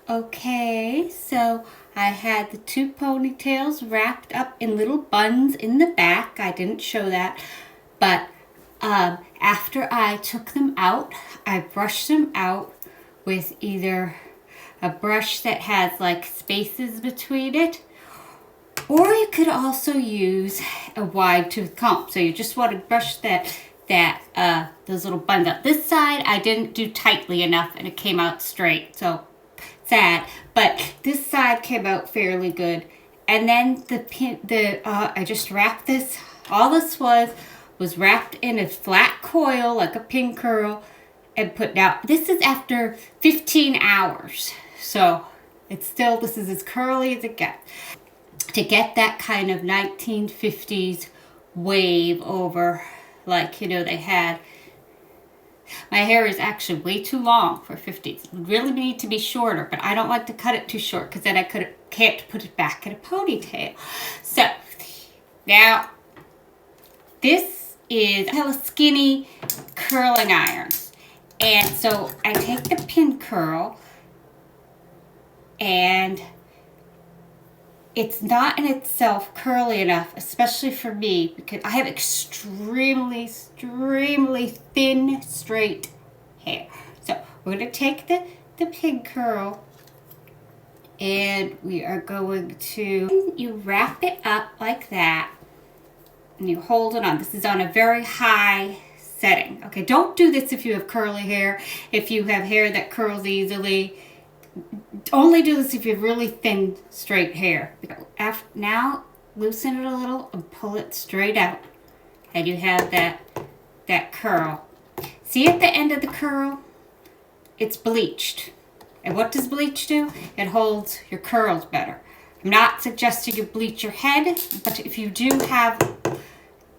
Okay, so I had the two ponytails wrapped up in little buns in the back. I didn't show that, but after I took them out, I brushed them out with either a brush that has like spaces between it, or you could also use a wide tooth comb. So you just want to brush those little buns out. This side I didn't do tightly enough and it came out straight, so sad. But this side came out fairly good. And then I just wrapped this. All this was wrapped in a flat coil like a pin curl and put down. This is after 15 hours, so this is as curly as it gets. To get that kind of 1950s wave over, like, they had. My hair is actually way too long for 50s. It would really need to be shorter, but I don't like to cut it too short because then I can't put it back in a ponytail. So, now, this is a skinny curling irons. And so I take the pin curl, and it's not in itself curly enough, especially for me, because I have extremely thin, straight hair. So we're going to take the pin curl, and we are going to, you wrap it up like that, and you hold it on. This is on a very high setting. Okay, don't do this if you have curly hair. If you have hair that curls easily, only do this if you have really thin, straight hair. Now, loosen it a little and pull it straight out. And you have that curl. See at the end of the curl? It's bleached. And what does bleach do? It holds your curls better. I'm not suggesting you bleach your head, but if you do have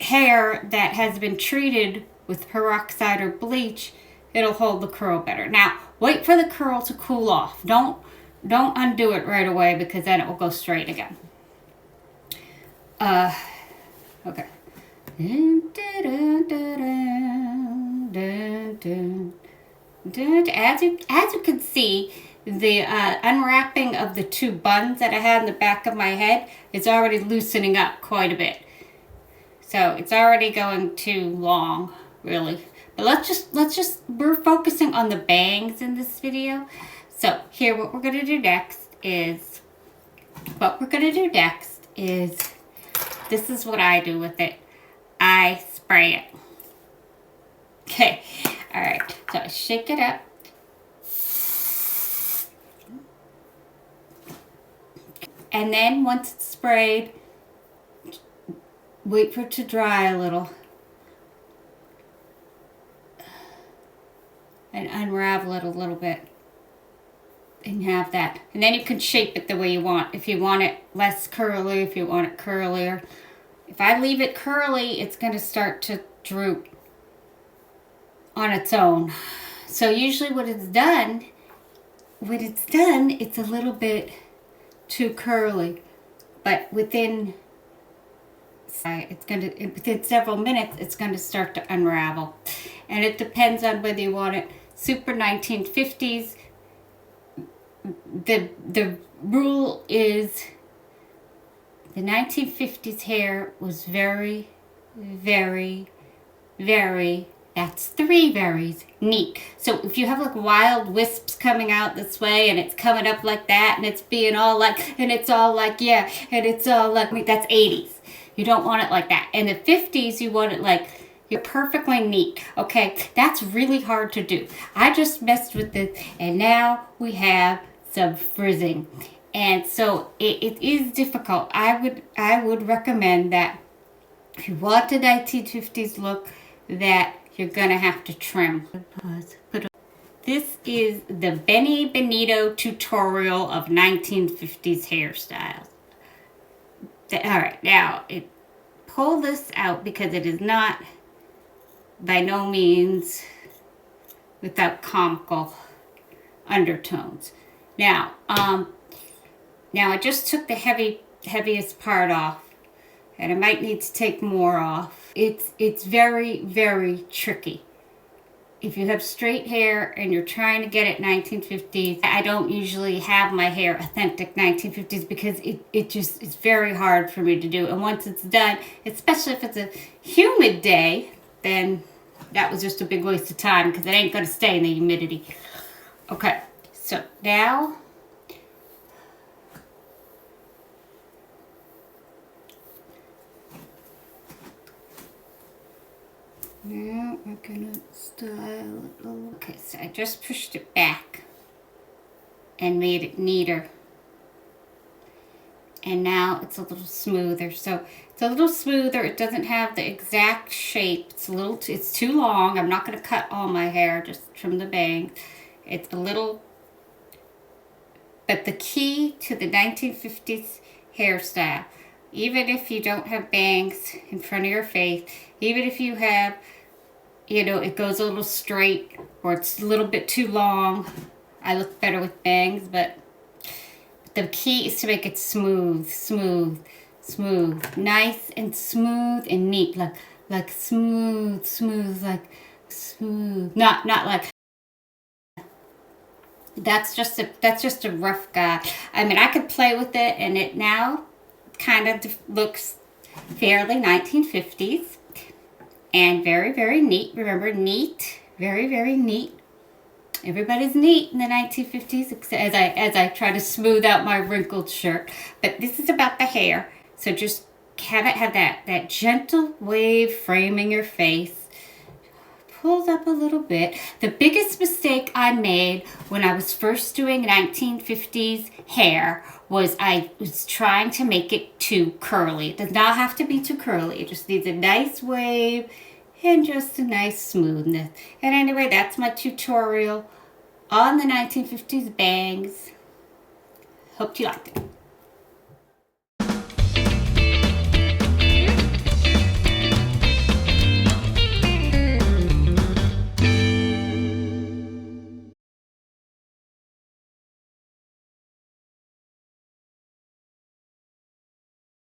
hair that has been treated with peroxide or bleach, it'll hold the curl better. Now, wait for the curl to cool off. Don't undo it right away, because then it will go straight again. Okay. As you can see, the unwrapping of the two buns that I had in the back of my head is already loosening up quite a bit. So it's already going too long, really. But we're focusing on the bangs in this video. So here, what we're going to do next is, this is what I do with it. I spray it. Okay, all right, so I shake it up. And then once it's sprayed, wait for it to dry a little. And unravel it a little bit. And have that. And then you can shape it the way you want. If you want it less curly, if you want it curlier. If I leave it curly, it's going to start to droop on its own. So usually when it's done, it's a little bit too curly. But within several minutes, it's going to start to unravel. And it depends on whether you want it super 1950s. The rule is the 1950s hair was very, that's 3 verys, neat. So if you have like wild wisps coming out this way, and it's coming up like that, and it's being all like, and it's all like, yeah, and it's all like, that's 80s. You don't want it like that. In the 50s, you want it like, you're perfectly neat. Okay, that's really hard to do. I just messed with this, and now we have some frizzing. And so it is difficult. I would recommend that if you want the 1950s look, that you're gonna have to trim. This is the Benny Benito tutorial of 1950s hairstyles. Alright, now pull this out, because it is not by no means without comical undertones. Now, I just took the heaviest part off, and I might need to take more off. It's very, very tricky. if you have straight hair and you're trying to get it 1950s, I don't usually have my hair authentic 1950s because it's very hard for me to do. And once it's done, especially if it's a humid day, then that was just a big waste of time because it ain't going to stay in the humidity. Okay, so now we're gonna style it a little. Okay, so I just pushed it back and made it neater. And now it's a little smoother. So it's a little smoother. It doesn't have the exact shape. It's too long. I'm not gonna cut all my hair, just trim the bangs. It's a little, but the key to the 1950s hairstyle, even if you don't have bangs in front of your face, even if you have, you know, it goes a little straight or it's a little bit too long. I look better with bangs, but the key is to make it smooth. Nice and smooth and neat. Like smooth, like smooth. Not like, that's just a rough guy. I mean, I could play with it and it now kind of looks fairly 1950s. And very, very neat. Remember, neat. Very, very neat. Everybody's neat in the 1950s as I try to smooth out my wrinkled shirt. But this is about the hair. So just have that gentle wave framing your face. Pulled up a little bit. The biggest mistake I made when I was first doing 1950s hair was I was trying to make it too curly. It does not have to be too curly. It just needs a nice wave and just a nice smoothness. And anyway, that's my tutorial on the 1950s bangs. Hope you liked it.